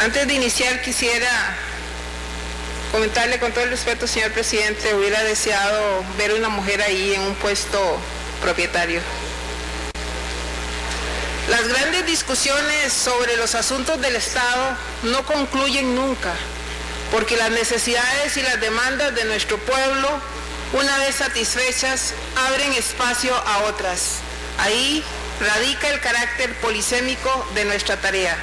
Antes de iniciar quisiera comentarle con todo el respeto, señor presidente, hubiera deseado ver una mujer ahí en un puesto propietario. Las grandes discusiones sobre los asuntos del Estado no concluyen nunca, porque las necesidades y las demandas de nuestro pueblo, una vez satisfechas, abren espacio a otras. Ahí radica el carácter polisémico de nuestra tarea.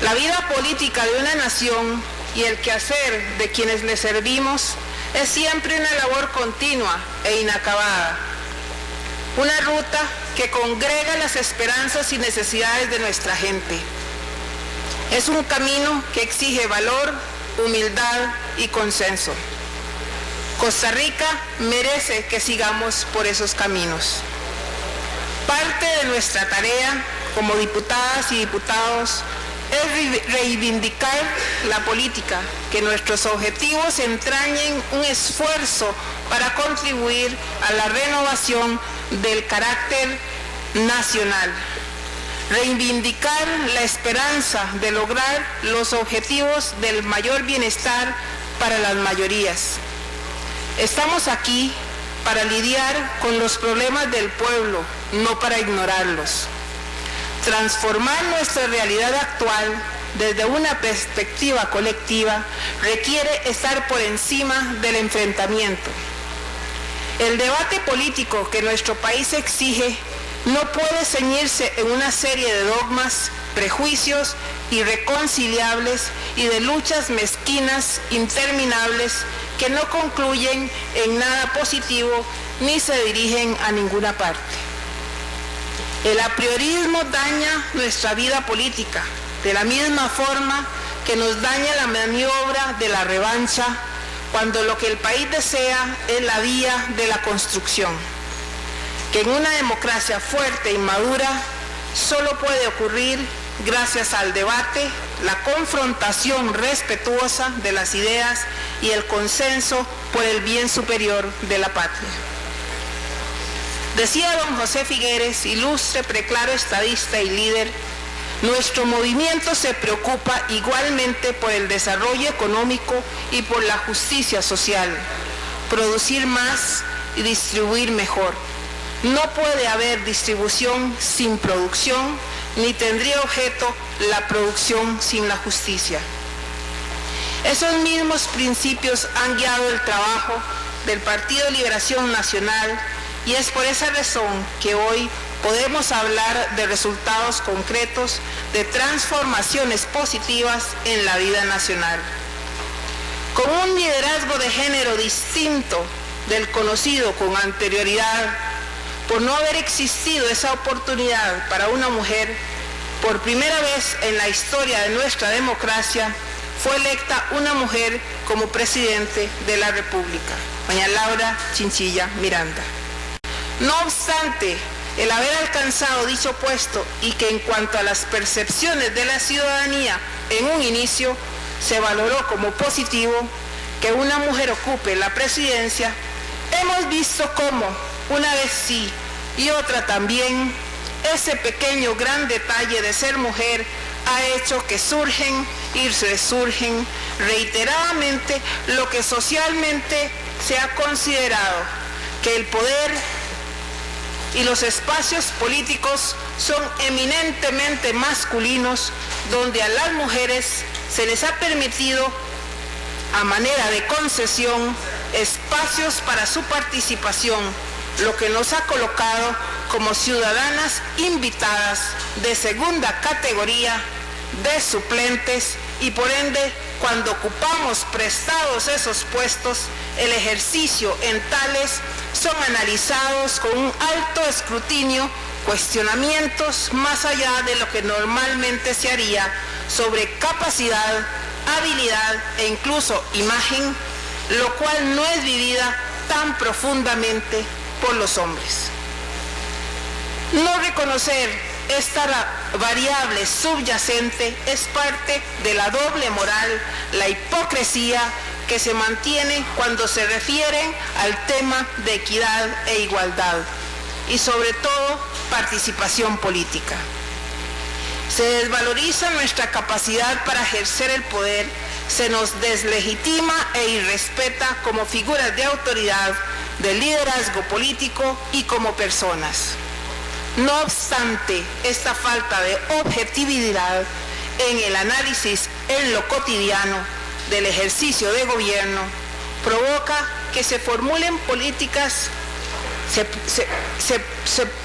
La vida política de una nación y el quehacer de quienes le servimos es siempre una labor continua e inacabada. Una ruta que congrega las esperanzas y necesidades de nuestra gente. Es un camino que exige valor, humildad y consenso. Costa Rica merece que sigamos por esos caminos. Parte de nuestra tarea como diputadas y diputados es reivindicar la política, que nuestros objetivos entrañen un esfuerzo para contribuir a la renovación del carácter nacional. Reivindicar la esperanza de lograr los objetivos del mayor bienestar para las mayorías. Estamos aquí para lidiar con los problemas del pueblo, no para ignorarlos. Transformar nuestra realidad actual desde una perspectiva colectiva requiere estar por encima del enfrentamiento. El debate político que nuestro país exige no puede ceñirse en una serie de dogmas, prejuicios irreconciliables y de luchas mezquinas interminables que no concluyen en nada positivo ni se dirigen a ninguna parte. El apriorismo daña nuestra vida política, de la misma forma que nos daña la maniobra de la revancha, cuando lo que el país desea es la vía de la construcción, que en una democracia fuerte y madura solo puede ocurrir gracias al debate, la confrontación respetuosa de las ideas y el consenso por el bien superior de la patria. Decía don José Figueres, ilustre, preclaro estadista y líder, nuestro movimiento se preocupa igualmente por el desarrollo económico y por la justicia social, producir más y distribuir mejor. No puede haber distribución sin producción, ni tendría objeto la producción sin la justicia. Esos mismos principios han guiado el trabajo del Partido de Liberación Nacional, y es por esa razón que hoy podemos hablar de resultados concretos, de transformaciones positivas en la vida nacional. Con un liderazgo de género distinto del conocido con anterioridad, por no haber existido esa oportunidad para una mujer, por primera vez en la historia de nuestra democracia, fue electa una mujer como presidente de la República, doña Laura Chinchilla Miranda. No obstante, el haber alcanzado dicho puesto y que en cuanto a las percepciones de la ciudadanía en un inicio se valoró como positivo que una mujer ocupe la presidencia, hemos visto cómo, una vez sí y otra también, ese pequeño gran detalle de ser mujer ha hecho que surgen y resurgen reiteradamente lo que socialmente se ha considerado que el poder y los espacios políticos son eminentemente masculinos, donde a las mujeres se les ha permitido, a manera de concesión, espacios para su participación, lo que nos ha colocado como ciudadanas invitadas de segunda categoría, de suplentes, y por ende, cuando ocupamos prestados esos puestos, el ejercicio en tales son analizados con un alto escrutinio, cuestionamientos más allá de lo que normalmente se haría sobre capacidad, habilidad e incluso imagen, lo cual no es vivida tan profundamente por los hombres. No reconocer esta variable subyacente es parte de la doble moral, la hipocresía que se mantiene cuando se refieren al tema de equidad e igualdad y sobre todo participación política. Se desvaloriza nuestra capacidad para ejercer el poder, se nos deslegitima e irrespeta como figuras de autoridad, de liderazgo político y como personas. No obstante, esta falta de objetividad en el análisis en lo cotidiano del ejercicio de gobierno provoca que se formulen políticas, se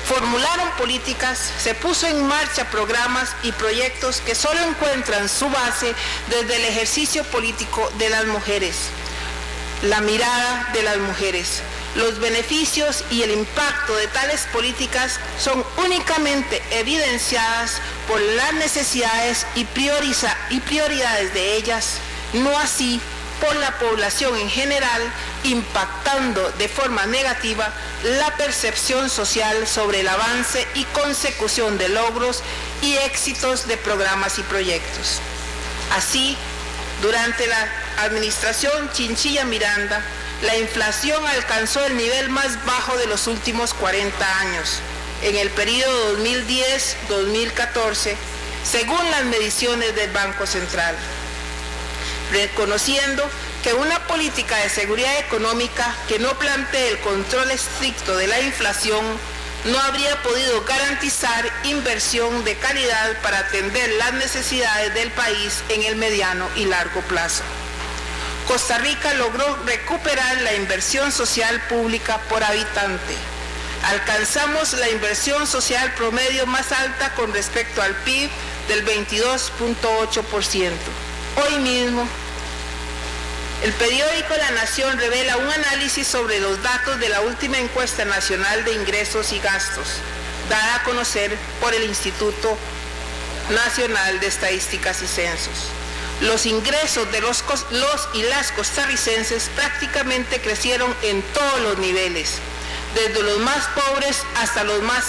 formularon políticas, se puso en marcha programas y proyectos que solo encuentran su base desde el ejercicio político de las mujeres, la mirada de las mujeres. Los beneficios y el impacto de tales políticas son únicamente evidenciadas por las necesidades y prioridades de ellas, no así por la población en general, impactando de forma negativa la percepción social sobre el avance y consecución de logros y éxitos de programas y proyectos. Así, durante la administración Chinchilla Miranda, la inflación alcanzó el nivel más bajo de los últimos 40 años, en el periodo 2010-2014, según las mediciones del Banco Central, reconociendo que una política de seguridad económica que no plantee el control estricto de la inflación no habría podido garantizar inversión de calidad para atender las necesidades del país en el mediano y largo plazo. Costa Rica logró recuperar la inversión social pública por habitante. Alcanzamos la inversión social promedio más alta con respecto al PIB del 22.8%. Hoy mismo, el periódico La Nación revela un análisis sobre los datos de la última encuesta nacional de ingresos y gastos, dada a conocer por el Instituto Nacional de Estadísticas y Censos. Los ingresos de los y las costarricenses prácticamente crecieron en todos los niveles, desde los más pobres hasta los más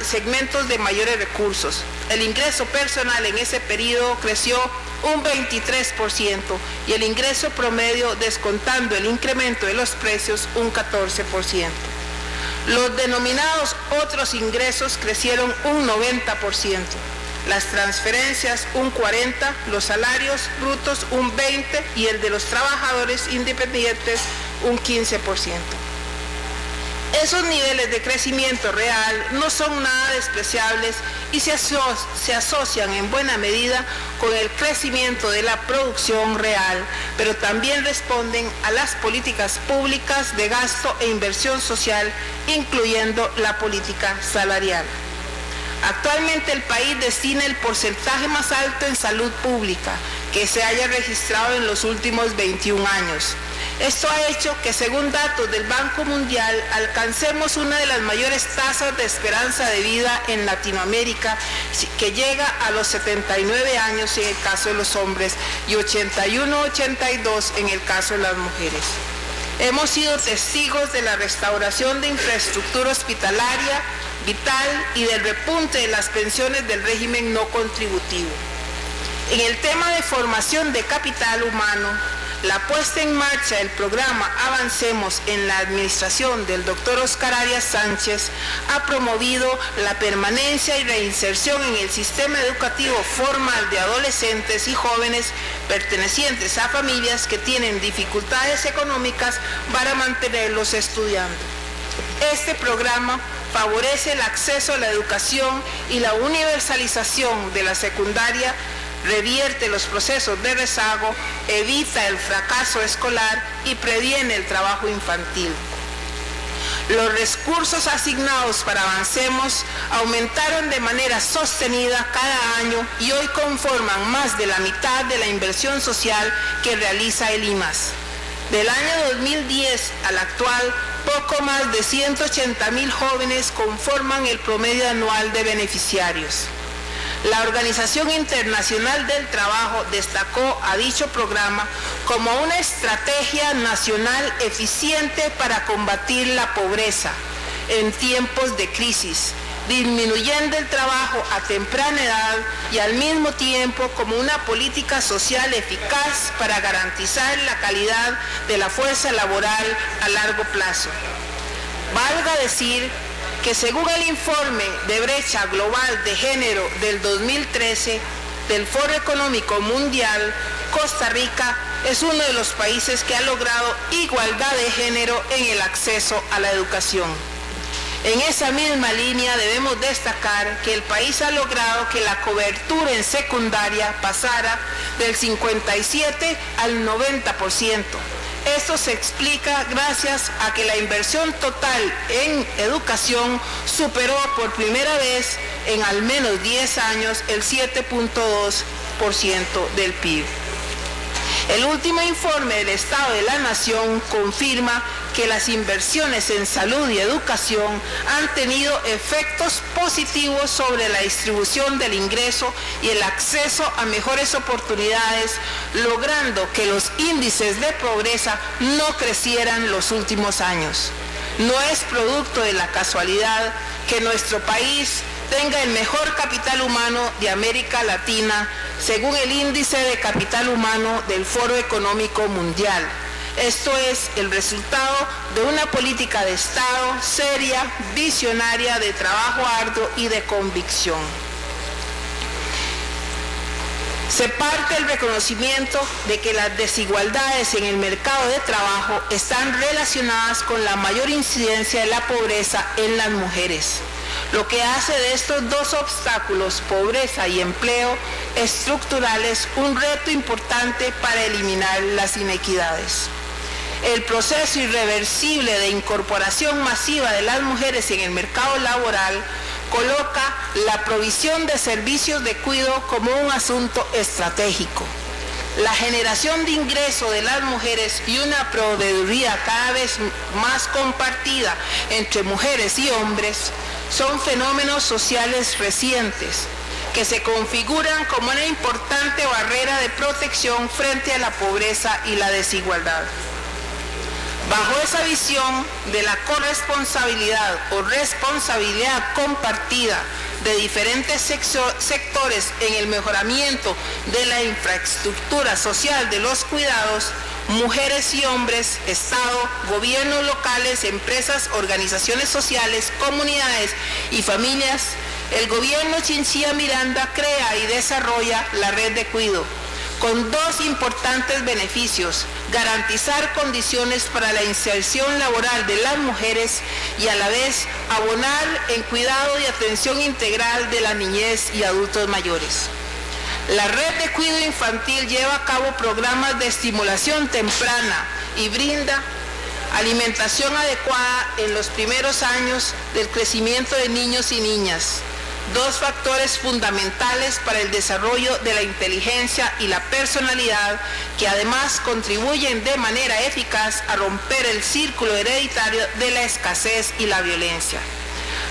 segmentos de mayores recursos. El ingreso personal en ese periodo creció un 23% y el ingreso promedio, descontando el incremento de los precios, un 14%. Los denominados otros ingresos crecieron un 90%. Las transferencias un 40%, los salarios brutos un 20% y el de los trabajadores independientes un 15%. Esos niveles de crecimiento real no son nada despreciables y se asocian en buena medida con el crecimiento de la producción real, pero también responden a las políticas públicas de gasto e inversión social, incluyendo la política salarial. Actualmente el país destina el porcentaje más alto en salud pública que se haya registrado en los últimos 21 años. Esto ha hecho que, según datos del Banco Mundial, alcancemos una de las mayores tasas de esperanza de vida en Latinoamérica, que llega a los 79 años en el caso de los hombres y 81-82 en el caso de las mujeres. Hemos sido testigos de la restauración de infraestructura hospitalaria, vital y del repunte de las pensiones del régimen no contributivo. En el tema de formación de capital humano, la puesta en marcha del programa Avancemos en la administración del Dr. Oscar Arias Sánchez ha promovido la permanencia y reinserción en el sistema educativo formal de adolescentes y jóvenes pertenecientes a familias que tienen dificultades económicas para mantenerlos estudiando. Este programa favorece el acceso a la educación y la universalización de la secundaria, revierte los procesos de rezago, evita el fracaso escolar y previene el trabajo infantil. Los recursos asignados para Avancemos aumentaron de manera sostenida cada año y hoy conforman más de la mitad de la inversión social que realiza el IMAS. Del año 2010 al actual, poco más de 180,000 jóvenes conforman el promedio anual de beneficiarios. La Organización Internacional del Trabajo destacó a dicho programa como una estrategia nacional eficiente para combatir la pobreza en tiempos de crisis, disminuyendo el trabajo a temprana edad y al mismo tiempo como una política social eficaz para garantizar la calidad de la fuerza laboral a largo plazo. Valga decir que según el informe de brecha global de género del 2013 del Foro Económico Mundial, Costa Rica es uno de los países que ha logrado igualdad de género en el acceso a la educación. En esa misma línea debemos destacar que el país ha logrado que la cobertura en secundaria pasara del 57 al 90%. Esto se explica gracias a que la inversión total en educación superó por primera vez en al menos 10 años el 7.2% del PIB. El último informe del Estado de la Nación confirma que las inversiones en salud y educación han tenido efectos positivos sobre la distribución del ingreso y el acceso a mejores oportunidades, logrando que los índices de pobreza no crecieran los últimos años. No es producto de la casualidad que nuestro país tenga el mejor capital humano de América Latina, según el índice de capital humano del Foro Económico Mundial. Esto es el resultado de una política de Estado seria, visionaria, de trabajo arduo y de convicción. Se parte el reconocimiento de que las desigualdades en el mercado de trabajo están relacionadas con la mayor incidencia de la pobreza en las mujeres, lo que hace de estos dos obstáculos, pobreza y empleo estructurales, un reto importante para eliminar las inequidades. El proceso irreversible de incorporación masiva de las mujeres en el mercado laboral coloca la provisión de servicios de cuidado como un asunto estratégico. La generación de ingreso de las mujeres y una proveeduría cada vez más compartida entre mujeres y hombres son fenómenos sociales recientes que se configuran como una importante barrera de protección frente a la pobreza y la desigualdad. Bajo esa visión de la corresponsabilidad o responsabilidad compartida de diferentes sectores en el mejoramiento de la infraestructura social de los cuidados, mujeres y hombres, Estado, gobiernos locales, empresas, organizaciones sociales, comunidades y familias, el gobierno Chinchilla Miranda crea y desarrolla la red de cuidado, con dos importantes beneficios: garantizar condiciones para la inserción laboral de las mujeres y a la vez abonar en cuidado y atención integral de la niñez y adultos mayores. La red de cuidado infantil lleva a cabo programas de estimulación temprana y brinda alimentación adecuada en los primeros años del crecimiento de niños y niñas, dos factores fundamentales para el desarrollo de la inteligencia y la personalidad, que además contribuyen de manera eficaz a romper el círculo hereditario de la escasez y la violencia.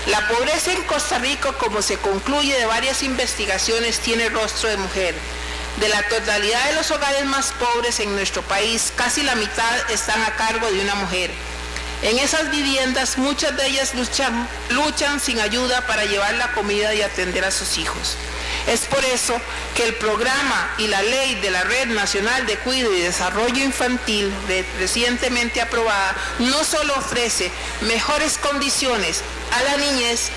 La pobreza en Costa Rica, como se concluye de varias investigaciones, tiene rostro de mujer. De la totalidad de los hogares más pobres en nuestro país, casi la mitad están a cargo de una mujer. En esas viviendas, muchas de ellas luchan sin ayuda para llevar la comida y atender a sus hijos. Es por eso que el programa y la ley de la Red Nacional de Cuidado y Desarrollo Infantil, recientemente aprobada, no solo ofrece mejores condiciones a la niñez,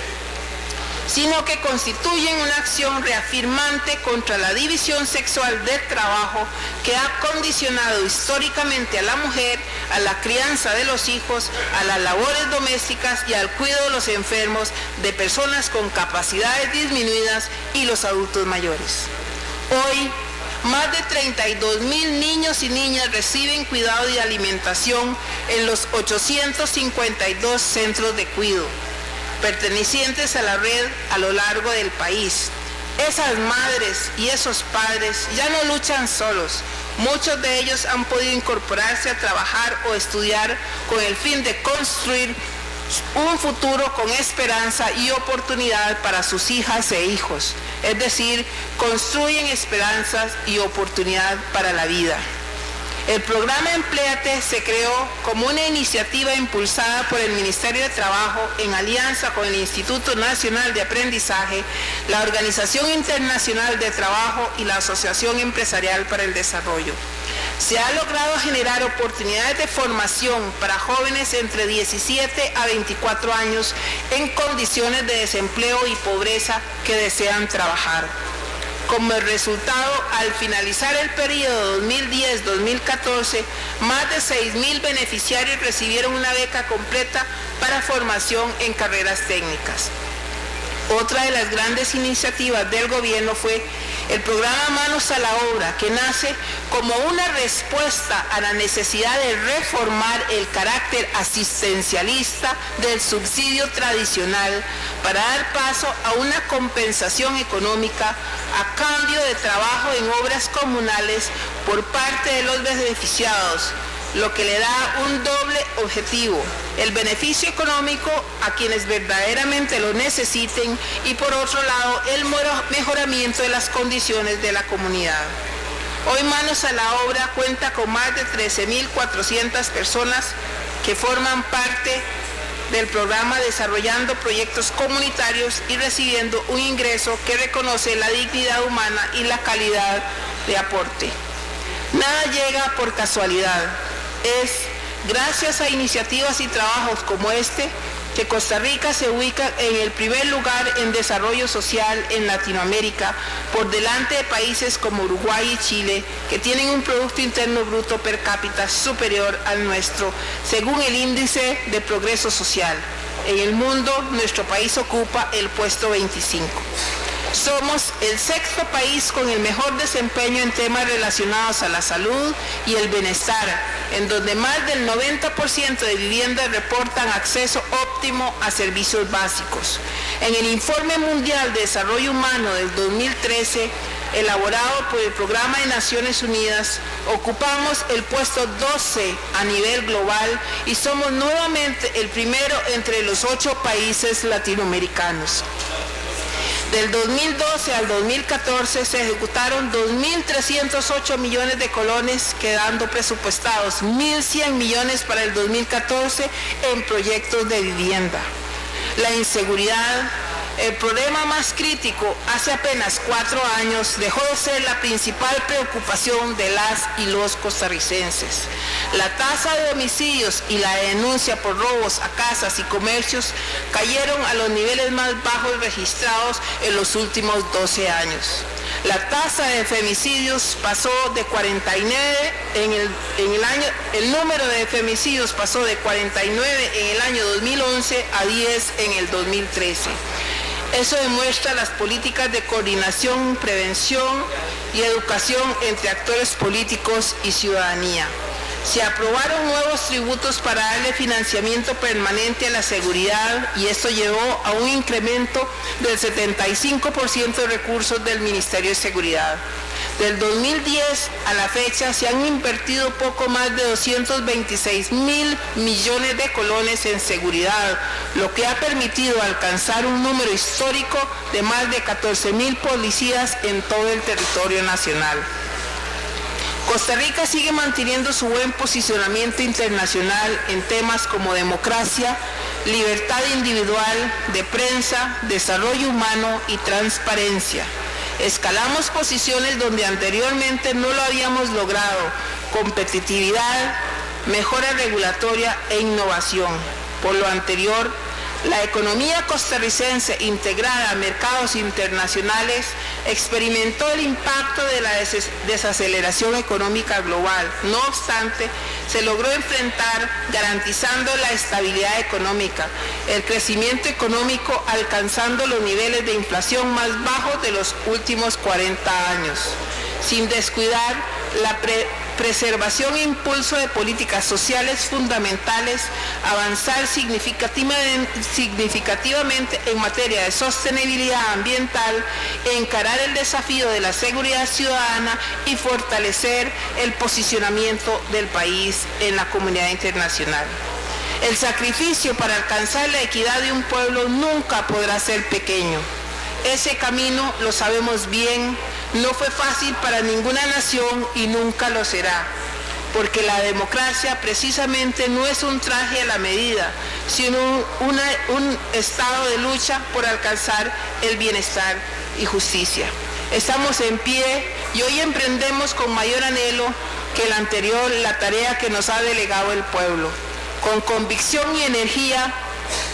sino que constituyen una acción reafirmante contra la división sexual del trabajo que ha condicionado históricamente a la mujer, a la crianza de los hijos, a las labores domésticas y al cuidado de los enfermos, de personas con capacidades disminuidas y los adultos mayores. Hoy, más de 32,000 niños y niñas reciben cuidado y alimentación en los 852 centros de cuidado pertenecientes a la red a lo largo del país. Esas madres y esos padres ya no luchan solos. Muchos de ellos han podido incorporarse a trabajar o estudiar con el fin de construir un futuro con esperanza y oportunidad para sus hijas e hijos. Es decir, construyen esperanzas y oportunidad para la vida. El programa Empléate se creó como una iniciativa impulsada por el Ministerio de Trabajo en alianza con el Instituto Nacional de Aprendizaje, la Organización Internacional de Trabajo y la Asociación Empresarial para el Desarrollo. Se ha logrado generar oportunidades de formación para jóvenes entre 17 a 24 años en condiciones de desempleo y pobreza que desean trabajar. Como resultado, al finalizar el periodo 2010-2014, más de 6.000 beneficiarios recibieron una beca completa para formación en carreras técnicas. Otra de las grandes iniciativas del gobierno fue el programa Manos a la Obra, que nace como una respuesta a la necesidad de reformar el carácter asistencialista del subsidio tradicional para dar paso a una compensación económica a cambio de trabajo en obras comunales por parte de los beneficiados, lo que le da un doble objetivo: el beneficio económico a quienes verdaderamente lo necesiten y, por otro lado, el mejoramiento de las condiciones de la comunidad. Hoy Manos a la Obra cuenta con más de 13.400 personas que forman parte del programa desarrollando proyectos comunitarios y recibiendo un ingreso que reconoce la dignidad humana y la calidad de aporte. Nada llega por casualidad. Es gracias a iniciativas y trabajos como este que Costa Rica se ubica en el primer lugar en desarrollo social en Latinoamérica, por delante de países como Uruguay y Chile, que tienen un Producto Interno Bruto per cápita superior al nuestro, según el Índice de Progreso Social. En el mundo, nuestro país ocupa el puesto 25. Somos el sexto país con el mejor desempeño en temas relacionados a la salud y el bienestar, en donde más del 90% de viviendas reportan acceso óptimo a servicios básicos. En el Informe Mundial de Desarrollo Humano del 2013, elaborado por el Programa de Naciones Unidas, ocupamos el puesto 12 a nivel global y somos nuevamente el primero entre los 8 países latinoamericanos. Del 2012 al 2014 se ejecutaron 2.308 millones de colones, quedando presupuestados 1.100 millones para el 2014 en proyectos de vivienda. La inseguridad, el problema más crítico, hace apenas 4 años dejó de ser la principal preocupación de las y los costarricenses. La tasa de homicidios y la denuncia por robos a casas y comercios cayeron a los niveles más bajos registrados en los últimos 12 años. La tasa de femicidios pasó de 49 el número de femicidios pasó de 49 en el año 2011 a 10 en el 2013. Eso demuestra las políticas de coordinación, prevención y educación entre actores políticos y ciudadanía. Se aprobaron nuevos tributos para darle financiamiento permanente a la seguridad y esto llevó a un incremento del 75% de recursos del Ministerio de Seguridad. Del 2010 a la fecha se han invertido poco más de 226.000 millones de colones en seguridad, lo que ha permitido alcanzar un número histórico de más de 14.000 policías en todo el territorio nacional. Costa Rica sigue manteniendo su buen posicionamiento internacional en temas como democracia, libertad individual, de prensa, desarrollo humano y transparencia. Escalamos posiciones donde anteriormente no lo habíamos logrado: competitividad, mejora regulatoria e innovación. Por lo anterior, la economía costarricense integrada a mercados internacionales experimentó el impacto de la desaceleración económica global. No obstante, se logró enfrentar garantizando la estabilidad económica, el crecimiento económico alcanzando los niveles de inflación más bajos de los últimos 40 años, sin descuidar la preservación e impulso de políticas sociales fundamentales, avanzar significativamente en materia de sostenibilidad ambiental, encarar el desafío de la seguridad ciudadana y fortalecer el posicionamiento del país en la comunidad internacional. El sacrificio para alcanzar la equidad de un pueblo nunca podrá ser pequeño. Ese camino, lo sabemos bien, no fue fácil para ninguna nación y nunca lo será, porque la democracia precisamente no es un traje a la medida, sino un estado de lucha por alcanzar el bienestar y justicia. Estamos en pie y hoy emprendemos con mayor anhelo que el anterior la tarea que nos ha delegado el pueblo. Con convicción y energía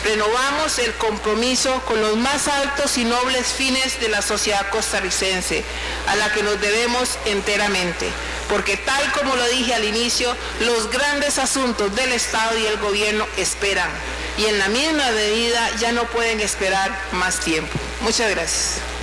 renovamos el compromiso con los más altos y nobles fines de la sociedad costarricense, a la que nos debemos enteramente, porque tal como lo dije al inicio, los grandes asuntos del Estado y el gobierno esperan, y en la misma medida ya no pueden esperar más tiempo. Muchas gracias.